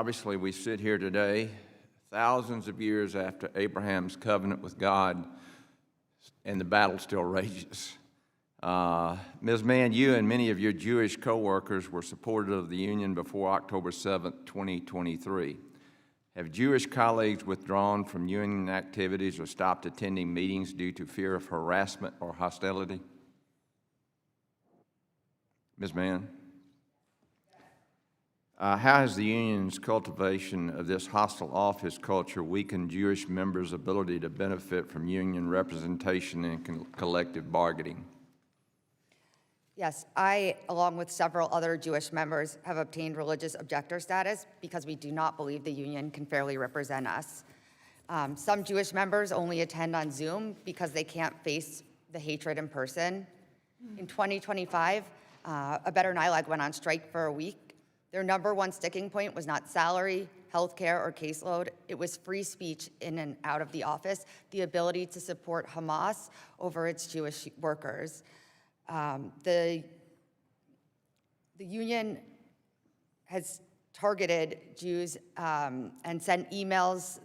Obviously, we sit here today, thousands of years after Abraham's covenant with God, and the battle still rages. Ms. Mann, you and many of your Jewish co-workers were supportive of the union before October 7th, 2023. Have Jewish colleagues withdrawn from union activities or stopped attending meetings due to fear of harassment or hostility? Ms. Mann? How has the union's cultivation of this hostile office culture weakened Jewish members' ability to benefit from union representation and collective bargaining? Yes, I, along with several other Jewish members, have obtained religious objector status because we do not believe the union can fairly represent us. Some Jewish members only attend on Zoom because they can't face the hatred in person. In 2025, a Better NILAG went on strike for a week. Their number one sticking point was not salary, healthcare, or caseload. It was free speech in and out of the office, the ability to support Hamas over its Jewish workers. The union has targeted Jews and sent emails.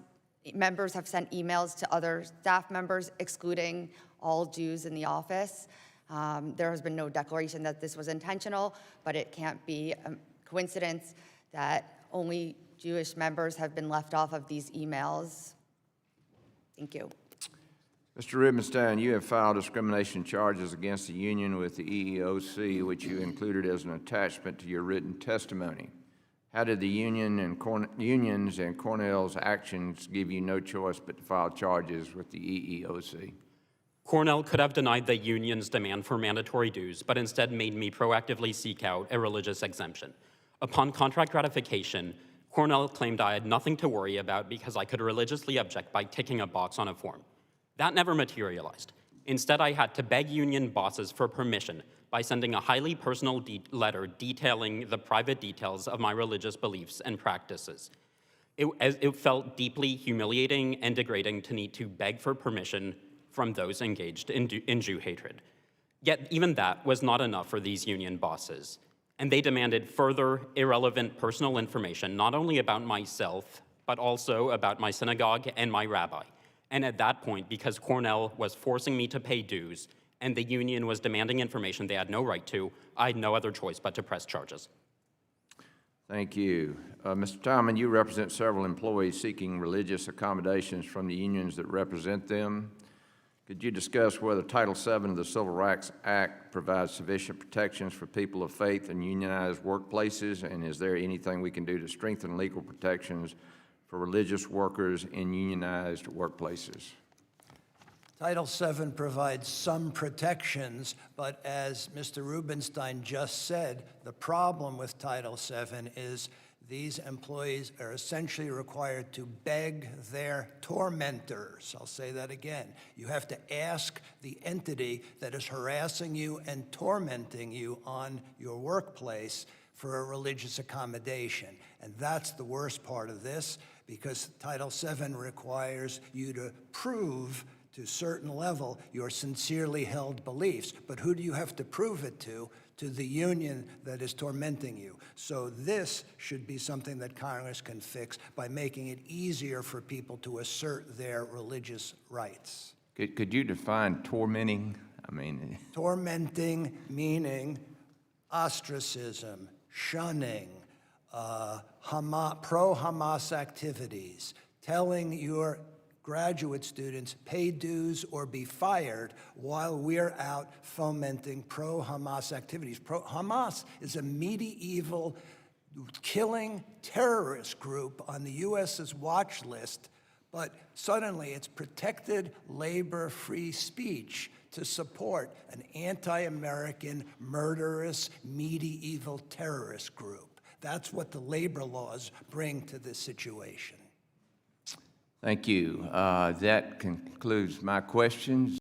Members have sent emails to other staff members excluding all Jews in the office. There has been no declaration that this was intentional, but it can't be a coincidence that only Jewish members have been left off of these emails. Thank you. Mr. Rubenstein, you have filed discrimination charges against the union with the EEOC, which you included as an attachment to your written testimony. How did the unions and Cornell's actions give you no choice but to file charges with the EEOC? Cornell could have denied the union's demand for mandatory dues, but instead made me proactively seek out a religious exemption. Upon contract ratification, Cornell claimed I had nothing to worry about because I could religiously object by ticking a box on a form. That never materialized. Instead, I had to beg union bosses for permission by sending a highly personal letter detailing the private details of my religious beliefs and practices. It felt deeply humiliating and degrading to need to beg for permission from those engaged in Jew hatred. Yet even that was not enough for these union bosses, and they demanded further irrelevant personal information, not only about myself, but also about my synagogue and my rabbi. And at that point, because Cornell was forcing me to pay dues and the union was demanding information they had no right to, I had no other choice but to press charges. Thank you. Mr. Tillman, you represent several employees seeking religious accommodations from the unions that represent them. Could you discuss whether Title VII of the Civil Rights Act provides sufficient protections for people of faith in unionized workplaces, and is there anything we can do to strengthen legal protections for religious workers in unionized workplaces? Title VII provides some protections, but as Mr. Rubenstein just said, the problem with Title VII is these employees are essentially required to beg their tormentors. I'll say that again. You have to ask the entity that is harassing you and tormenting you on your workplace for a religious accommodation. And that's the worst part of this, because Title VII requires you to prove to a certain level your sincerely held beliefs. But who do you have to prove it to? To the union that is tormenting you. So this should be something that Congress can fix by making it easier for people to assert their religious rights. Could you define tormenting? Tormenting meaning ostracism, shunning, pro-Hamas activities, telling your graduate students pay dues or be fired while we're out fomenting pro-Hamas activities. Hamas is a medieval killing terrorist group on the U.S.'s watch list, but suddenly it's protected labor free speech to support an anti-American, murderous, medieval terrorist group. That's what the labor laws bring to this situation. Thank you. That concludes my questions.